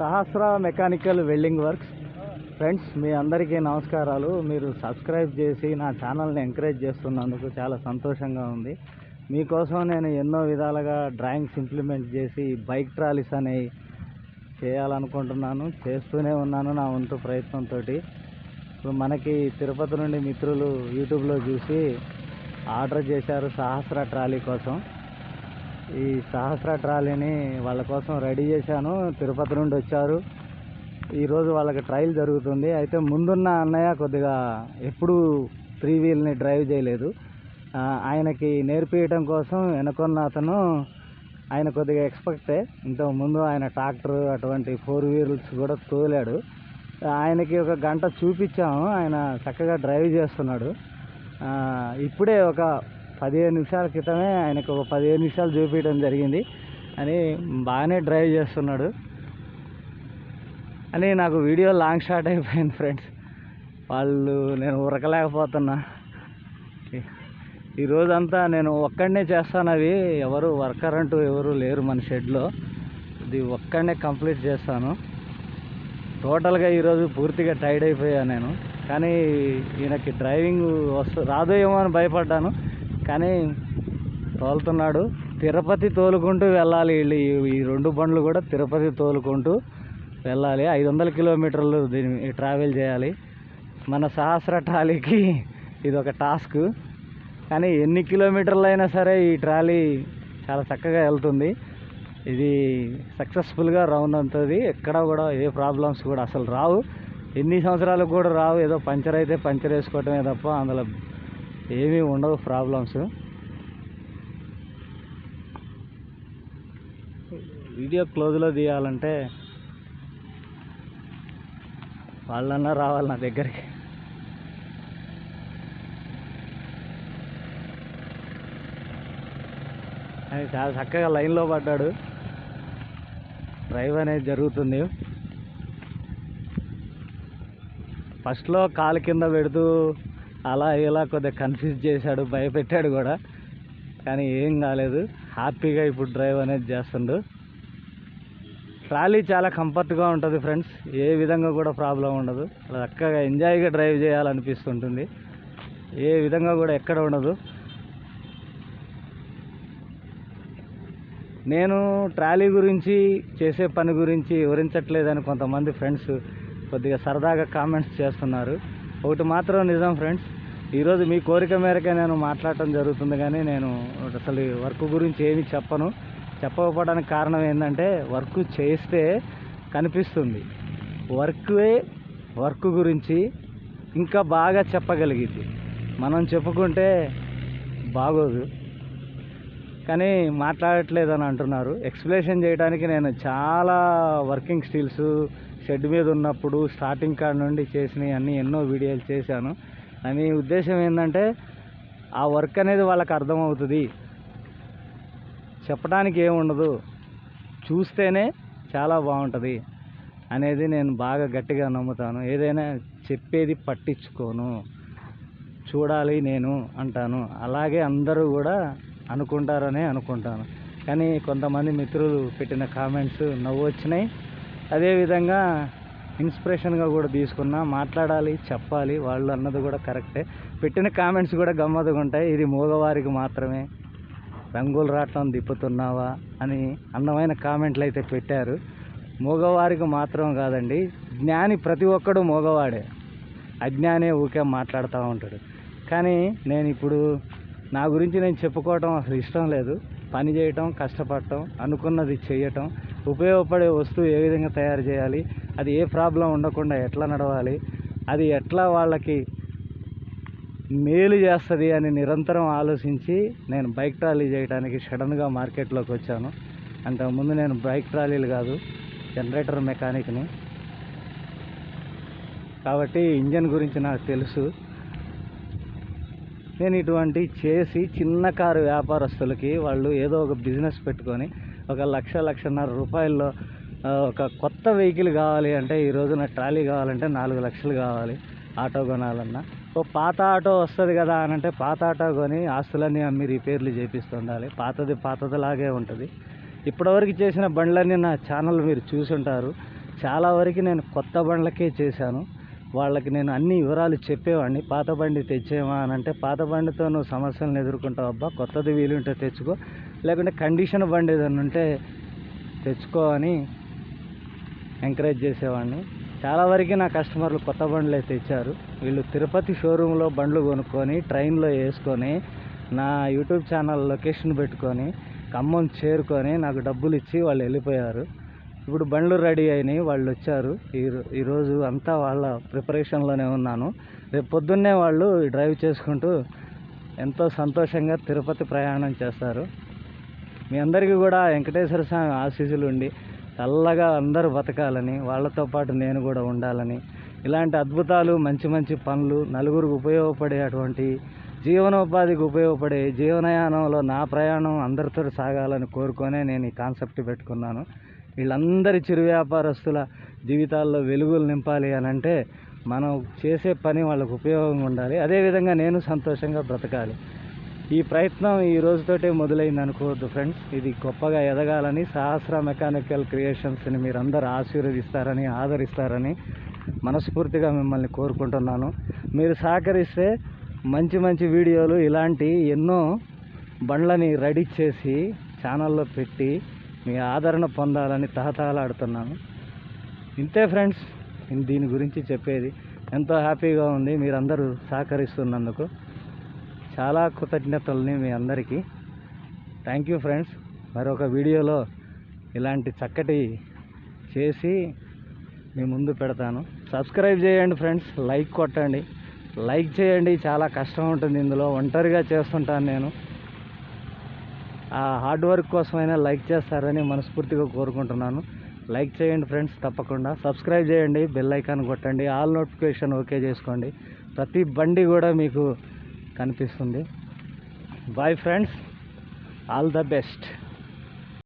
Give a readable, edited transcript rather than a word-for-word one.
సహస్ర mechanical welding works. Friends, మీ అందరికీ నమస్కారాలు. మీరు సబ్స్క్రైబ్ చేసి నా ఛానల్ని ఎంకరేజ్ చేస్తున్నందుకు చాలా సంతోషంగా ఉంది. మీకోసం నేను ఎన్నో విధాలుగా డ్రాయింగ్స్ ఇంప్లిమెంట్ చేసి బైక్ ట్రాలీస్ అనేవి చేయాలనుకుంటున్నాను, చేస్తూనే ఉన్నాను నా వంతు ప్రయత్నంతో. ఇప్పుడు మనకి తిరుపతి నుండి మిత్రులు యూట్యూబ్లో చూసి ఆర్డర్ చేశారు సహస్ర ట్రాలీ కోసం. ఈ సహస్ర ట్రాలీని వాళ్ళ కోసం రెడీ చేశాను. తిరుపతి నుండి వచ్చారు. ఈరోజు వాళ్ళకి ట్రయల్ జరుగుతుంది. అయితే ముందున్న అన్నయ్య కొద్దిగా ఎప్పుడూ 3 వీల్ని డ్రైవ్ చేయలేదు. ఆయనకి నేర్పించడం కోసం వెనుకొన్న అతను ఆయన కొద్దిగా ఎక్స్పర్టే. ఇంతకుముందు ఆయన ట్రాక్టర్ అటువంటి 4 వీల్స్ కూడా తోలాడు. ఆయనకి ఒక గంట చూపించాము. ఆయన చక్కగా డ్రైవ్ చేస్తున్నాడు. ఇప్పుడే ఒక 15 నిమిషాల క్రితమే ఆయనకు ఒక 15 నిమిషాలు చూపించడం జరిగింది. అని బాగానే డ్రైవ్ చేస్తున్నాడు అని నాకు వీడియో లాంగ్ షాట్ అయిపోయింది ఫ్రెండ్స్. నేను ఉరకలేకపోతున్నా. ఈరోజంతా నేను ఒక్కడనే చేస్తాను. అవి ఎవరు వర్కర్ అంటూ ఎవరు లేరు మన షెడ్లో. ఇది ఒక్కడనే కంప్లీట్ చేస్తాను. టోటల్గా ఈరోజు పూర్తిగా టైర్డ్ అయిపోయాను నేను. కానీ ఈయనకి డ్రైవింగ్ రాదో ఏమో అని భయపడ్డాను. కానీ తోలుతున్నాడు. తిరుపతి తోలుకుంటూ వెళ్ళాలి. వీళ్ళు ఈ 2 బండ్లు కూడా తిరుపతి తోలుకుంటూ వెళ్ళాలి. 500 కిలోమీటర్లు దీన్ని ట్రావెల్ చేయాలి. మన సహస్ర ట్రాలీకి ఇది ఒక టాస్క్. కానీ ఎన్ని కిలోమీటర్లు అయినా సరే ఈ ట్రాలీ చాలా చక్కగా వెళ్తుంది. ఇది సక్సెస్ఫుల్గా రౌండ్ అవుతుంది. ఎక్కడ కూడా ఏ ప్రాబ్లమ్స్ కూడా అసలు రావు. ఎన్ని సంవత్సరాలకు కూడా రావు. ఏదో పంచర్ అయితే పంచర్ వేసుకోవటమే తప్ప అందులో ఏమీ ఉండవు ప్రాబ్లమ్స్. వీడియో క్లోజ్లో తీయాలంటే వాళ్ళన్నా రావాలి నా దగ్గరికి. ఆయన చాలా చక్కగా లైన్లో పడ్డాడు. డ్రైవ్ అనేది జరుగుతుంది. ఫస్ట్లో కాలు కింద పెడుతూ అలా ఇలా కొద్దిగా కన్ఫ్యూజ్ చేశాడు, భయపెట్టాడు కూడా. కానీ ఏం కాలేదు. హ్యాపీగా ఇప్పుడు డ్రైవ్ అనేది చేస్తుండు. ట్రాలీ చాలా కంఫర్ట్గా ఉంటుంది ఫ్రెండ్స్. ఏ విధంగా కూడా ప్రాబ్లం ఉండదు. చక్కగా ఎంజాయ్గా డ్రైవ్ చేయాలనిపిస్తుంటుంది. ఏ విధంగా కూడా ఎక్కడ ఉండదు. నేను ట్రాలీ గురించి చేసే పని గురించి వివరించట్లేదని కొంతమంది ఫ్రెండ్స్ కొద్దిగా సరదాగా కామెంట్స్ చేస్తున్నారు. ఒకటి మాత్రం నిజం ఫ్రెండ్స్, ఈరోజు మీ కోరిక మేరకే నేను మాట్లాడటం జరుగుతుంది. కానీ నేను అసలు వర్క్ గురించి ఏమీ చెప్పకపోవడానికి కారణం ఏంటంటే, వర్క్ చేస్తే కనిపిస్తుంది. వర్క్ గురించి ఇంకా బాగా చెప్పగలిగింది. మనం చెప్పుకుంటే బాగోదు. కానీ మాట్లాడట్లేదని అంటున్నారు. ఎక్స్ప్లెనేషన్ చేయడానికి నేను చాలా వర్కింగ్ స్టిల్స్ షెడ్ మీద ఉన్నప్పుడు స్టార్టింగ్ కాడ నుండి చేసినవి అన్నీ ఎన్నో వీడియోలు చేశాను. అని ఉద్దేశం ఏంటంటే, ఆ వర్క్ అనేది వాళ్ళకి అర్థమవుతుంది. చెప్పడానికి ఏముండదు, చూస్తేనే చాలా బాగుంటుంది అనేది నేను బాగా గట్టిగా నమ్ముతాను. ఏదైనా చెప్పేది పట్టించుకోను, చూడాలి నేను అంటాను. అలాగే అందరూ కూడా అనుకుంటారనే అనుకుంటాను. కానీ కొంతమంది మిత్రులు పెట్టిన కామెంట్స్ నవ్వు వచ్చినాయి. అదేవిధంగా ఇన్స్పిరేషన్గా కూడా తీసుకున్నా. మాట్లాడాలి, చెప్పాలి, వాళ్ళు అన్నది కూడా కరెక్టే. పెట్టిన కామెంట్స్ కూడా గమ్మత్తుగా ఉంటాయి. ఇది మగవారికి మాత్రమే, రంగులు రాట్నం తిప్పుతున్నావా అని అందమైన కామెంట్లు అయితే పెట్టారు. మగవారికి మాత్రం కాదండి, జ్ఞాని ప్రతి ఒక్కడు మగవాడే. అజ్ఞానే ఊకే మాట్లాడుతూ ఉంటాడు. కానీ నేను ఇప్పుడు నా గురించి నేను చెప్పుకోవటం అసలు ఇష్టం లేదు. పని చేయటం, కష్టపడటం, అనుకున్నది చేయటం, ఉపయోగపడే వస్తువు ఏ విధంగా తయారు చేయాలి, అది ఏ ప్రాబ్లం ఉండకుండా ఎట్లా నడవాలి, అది ఎట్లా వాళ్ళకి మేలు చేస్తుంది అని నిరంతరం ఆలోచించి నేను బైక్ ట్రాలీ చేయడానికి సడన్గా మార్కెట్లోకి వచ్చాను. అంతకుముందు నేను బైక్ ట్రాలీలు కాదు, జనరేటర్ మెకానిక్ని. కాబట్టి ఇంజన్ గురించి నాకు తెలుసు. నేను ఇటువంటి చేసి చిన్న కారు వ్యాపారస్తులకి వాళ్ళు ఏదో ఒక బిజినెస్ పెట్టుకొని 1,00,000-1,50,000 రూపాయల్లో ఒక కొత్త వెహికల్ కావాలి అంటే, ఈ రోజున ట్రాలీ కావాలంటే 4 లక్షలు కావాలి. ఆటో కొనాలన్నా ఓ పాత ఆటో వస్తుంది కదా అని అంటే, పాత ఆటో కొని ఆస్తులన్నీ అమ్మి రిపేర్లు చేపిస్తుండాలి. పాతదిలాగే ఉంటుంది. ఇప్పటివరకు చేసిన బండ్లన్నీ నా ఛానల్ మీరు చూసి ఉంటారు. చాలా వరకు నేను కొత్త బండ్లకే చేశాను. వాళ్ళకి నేను అన్ని వివరాలు చెప్పేవాడిని. పాత బండి తెచ్చేమా అని అంటే, పాత బండితో నువ్వు సమస్యలను ఎదుర్కొంటావు అబ్బా, కొత్తది వీలుంటే తెచ్చుకో, లేకుంటే కండిషన్ బండి ఏదైనా ఉంటే తెచ్చుకో అని ఎంకరేజ్ చేసేవాడిని. చాలా వరకు నా కస్టమర్లు కొత్త బండ్లే తెచ్చారు. వీళ్ళు తిరుపతి షోరూంలో బండ్లు కొనుక్కొని ట్రైన్లో వేసుకొని నా యూట్యూబ్ ఛానల్ లొకేషన్ పెట్టుకొని ఖమ్మం చేరుకొని నాకు డబ్బులు ఇచ్చి వాళ్ళు వెళ్ళిపోయారు. ఇప్పుడు బండ్లు రెడీ అయినాయి, వాళ్ళు వచ్చారు. ఈరోజు అంతా వాళ్ళ ప్రిపరేషన్లోనే ఉన్నాను. రేపు పొద్దున్నే వాళ్ళు డ్రైవ్ చేసుకుంటూ ఎంతో సంతోషంగా తిరుపతి ప్రయాణం చేస్తారు. మీ అందరికీ కూడా వెంకటేశ్వర స్వామి ఆశీస్సులు ఉండి చల్లగా అందరూ బతకాలని, వాళ్ళతో పాటు నేను కూడా ఉండాలని, ఇలాంటి అద్భుతాలు మంచి మంచి పనులు నలుగురికి ఉపయోగపడేటువంటి జీవనోపాధికి ఉపయోగపడే జీవనయానంలో నా ప్రయాణం అందరితో సాగాలని కోరుకొనే నేను ఈ కాన్సెప్ట్ పెట్టుకున్నాను. వీళ్ళందరి చిరు వ్యాపారస్తుల జీవితాల్లో వెలుగులు నింపాలి అని అంటే మనం చేసే పని వాళ్ళకు ఉపయోగంగా ఉండాలి. అదేవిధంగా నేను సంతోషంగా బ్రతకాలి. ఈ ప్రయత్నం ఈ రోజుతోటే మొదలైంది అనుకోవద్దు ఫ్రెండ్స్. ఇది గొప్పగా ఎదగాలని సహస్ర మెకానికల్ క్రియేషన్స్ని మీరందరూ ఆశీర్వదిస్తారని, ఆదరిస్తారని మనస్ఫూర్తిగా మిమ్మల్ని కోరుకుంటున్నాను. మీరు సహకరిస్తే మంచి మంచి వీడియోలు ఇలాంటి ఎన్నో బండ్లని రెడీ చేసి ఛానల్లో పెట్టి మీ ఆదరణ పొందాలని తహతహలాడుతున్నాను. ఇంతే ఫ్రెండ్స్, దీని గురించి చెప్పేది. ఎంతో హ్యాపీగా ఉంది మీరందరూ సహకరిస్తున్నందుకు. చాలా కృతజ్ఞతల్ని మీ అందరికీ. Thank you friends. మరొక వీడియోలో ఇలాంటి చక్కటి చేసి మీ ముందు పెడతాను. సబ్స్క్రైబ్ చేయండి ఫ్రెండ్స్, లైక్ కొట్టండి, లైక్ చేయండి. చాలా కష్టం ఉంటుంది ఇందులో, ఒంటరిగా చేస్తుంటాను నేను. ఆ హార్డ్ వర్క్ కోసమైనా లైక్ చేస్తారని మనస్ఫూర్తిగా కోరుకుంటున్నాను. లైక్ చేయండి ఫ్రెండ్స్, తప్పకుండా సబ్స్క్రైబ్ చేయండి, బెల్ ఐకాన్ కొట్టండి, ఆల్ నోటిఫికేషన్ ఓకే చేసుకోండి. ప్రతి బండి కూడా మీకు కనిపిస్తుంది. Bye friends, all the best.